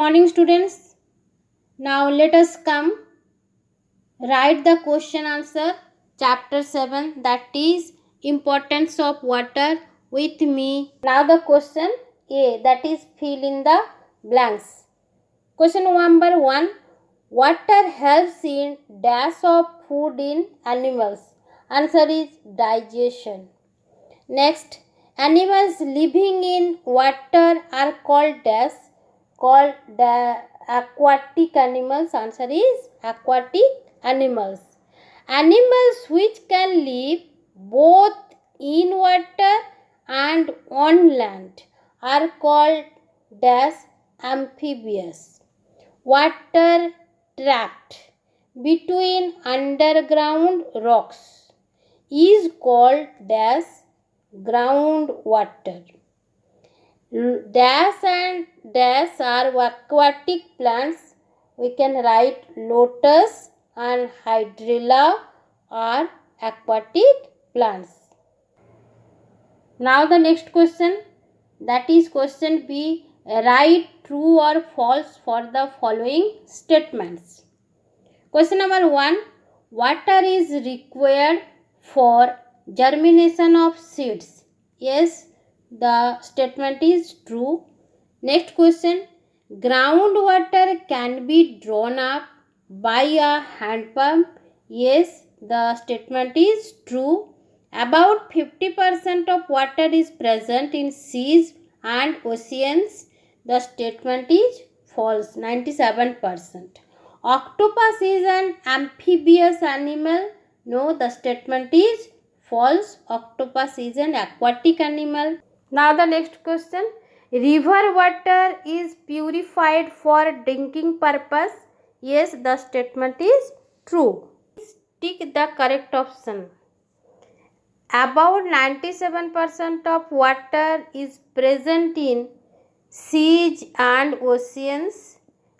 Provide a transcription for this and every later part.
morning, students. Now let us come write the question answer chapter 7, that is importance of water with me. Now the question A, that is fill in the blanks. Question number 1, water helps in dash of food in animals. Answer is digestion. Next, animals living in water are called dash, called aquatic animals. Answer is aquatic animals. Animals which can live both in water and on land are called dash amphibious. Water trapped between underground rocks is called dash groundwater. Dash and dash are aquatic plants. We can write lotus and hydrilla are aquatic plants. Now the next question, that is question B. Write true or false for the following statements. Question number 1. Water is required for germination of seeds. Yes, the statement is true. Next question. Groundwater can be drawn up by a hand pump. Yes, the statement is true. About 50% of water is present in seas and oceans. The statement is false, 97%. Octopus is an amphibious animal. No, the statement is false. Octopus is an aquatic animal. Now the next question. River water is purified for drinking purpose. Yes, the statement is true. Tick the correct option. About 97% of water is present in seas and oceans,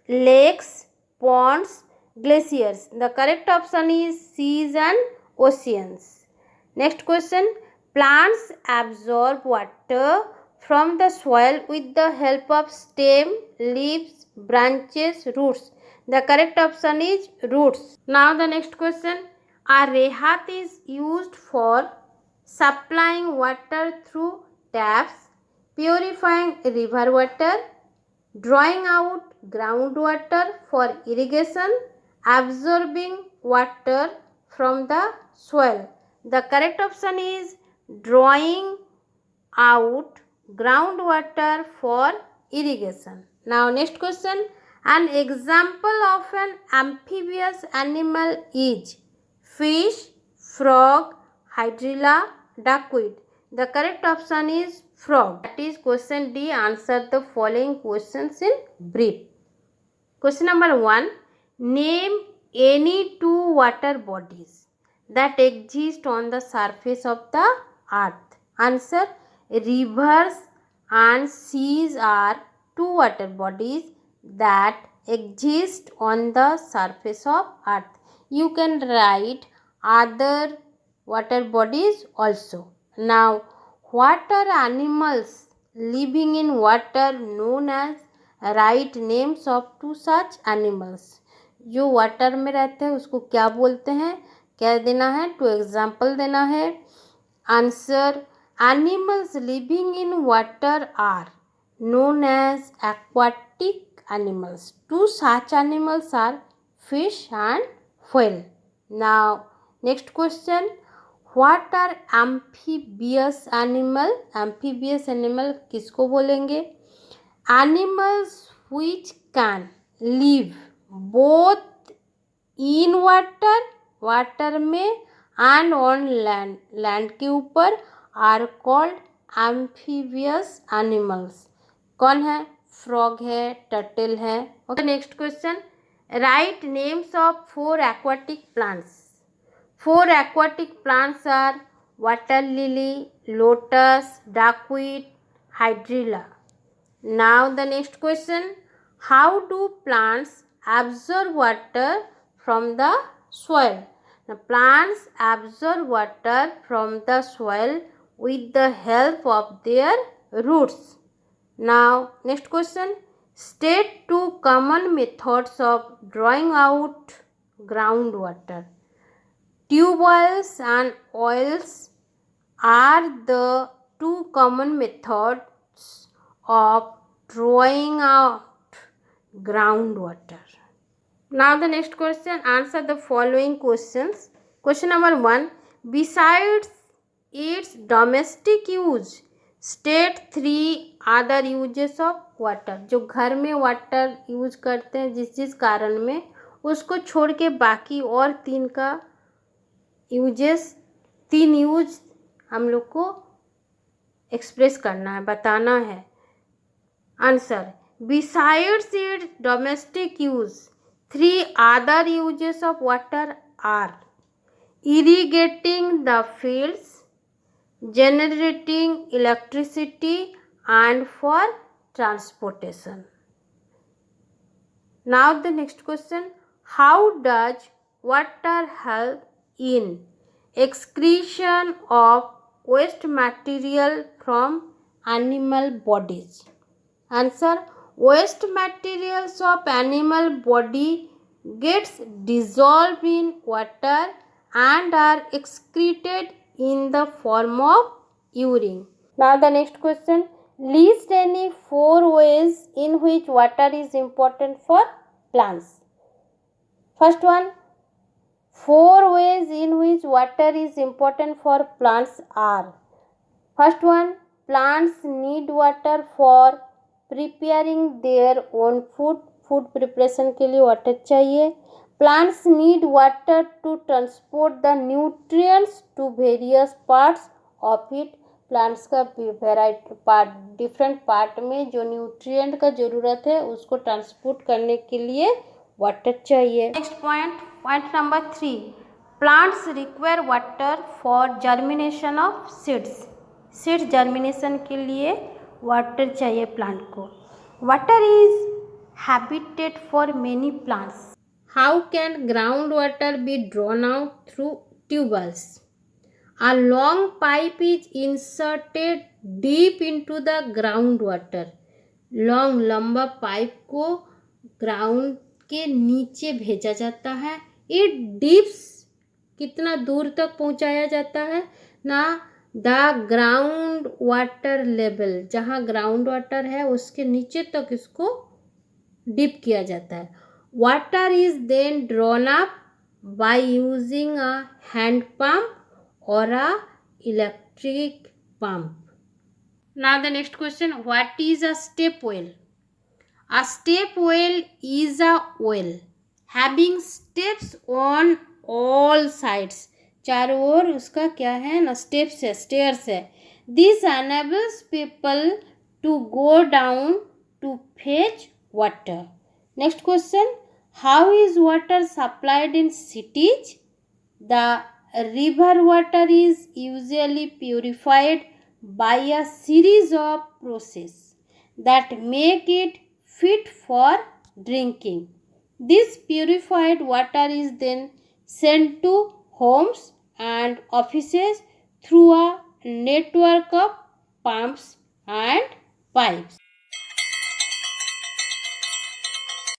lakes, ponds, glaciers. The correct option is seas and oceans. Next question. Plants absorb water from the soil with the help of stem, leaves, branches, roots. The correct option is roots. Now the next question. A rehat is used for supplying water through taps, purifying river water, drawing out groundwater for irrigation, absorbing water from the soil. The correct option is drawing out groundwater for irrigation. Now next question. An example of an amphibious animal is fish, frog, hydrilla, duckweed. The correct option is frog. That is question D. Answer the following questions in brief. Question number 1. Name any two water bodies that exist on the surface of the earth. Answer. Rivers and seas are two water bodies that exist on the surface of earth. You can write other water bodies also. Now, what are animals living in water known as? Write names of two such animals. जो water में रहते हैं उसको क्या बोलते हैं, क्या देना है, टू एग्जाम्पल देना है. Answer. Animals living in water are known as aquatic animals. Two such animals are fish and whale. Now, next question. What are amphibious animal? Amphibious animal किसको बोलेंगे? Animals which can live both in water, water में, and on land, land के ऊपर, are called amphibious animals. कौन है? Frog है, turtle है. Okay, next question. Right names of 4 aquatic plants. 4 aquatic plants are water lily, lotus, duckweed, hydrilla. Now the next question. How do plants absorb water from the soil? Now, plants absorb water from the soil with the help of their roots. Now, next question. State two common methods of drawing out groundwater. Tube wells and oils are the two common methods of drawing out groundwater. Now the next question, answer the following questions. Question number 1, besides its domestic use, state 3 other uses of water. जो घर में water use करते हैं जिस कारण में, उसको छोड़ के बाकी और 3 का यूजेस, 3 यूज हम लोग को एक्सप्रेस करना है, बताना है. Answer, besides its domestic use, 3 other uses of water are irrigating the fields, generating electricity, and for transportation. Now the next question, how does water help in excretion of waste material from animal bodies? Answer, waste materials of animal body gets dissolved in water and are excreted in the form of urine. Now the next question, list any 4 ways in which water is important for plants. First one, 4 ways in which water is important for plants are. First one, plants need water for preparing their own food. Food preparation के लिए water चाहिए. Plants need water to transport the nutrients to various parts of it. Plants का variety part, different part में जो nutrient का ज़रूरत है उसको ट्रांसपोर्ट करने के लिए वाटर चाहिए. Next point number 3, plants require water for germination of seeds. Seeds germination के लिए वाटर चाहिए प्लांट को. Water is habitat for many plants. How can ground water be drawn out through tube wells? A long pipe is inserted deep into the ground water. Long लंबा pipe को ground के नीचे भेजा जाता है. इट डीप्स कितना दूर तक पहुंचाया जाता है ना, द ग्राउंड वाटर लेवल, जहाँ ग्राउंड वाटर है उसके नीचे तक इसको डिप किया जाता है. Water is then drawn up by using a hand pump और a electric pump. Now the next question, what is a step well? A step well is a well having steps on all sides. चारों ओर उसका क्या है ना, steps है, stairs है. This enables people to go down to fetch water. Next question, how is water supplied in cities? The river water is usually purified by a series of process that make it fit for drinking. This purified water is then sent to homes and offices through a network of pumps and pipes.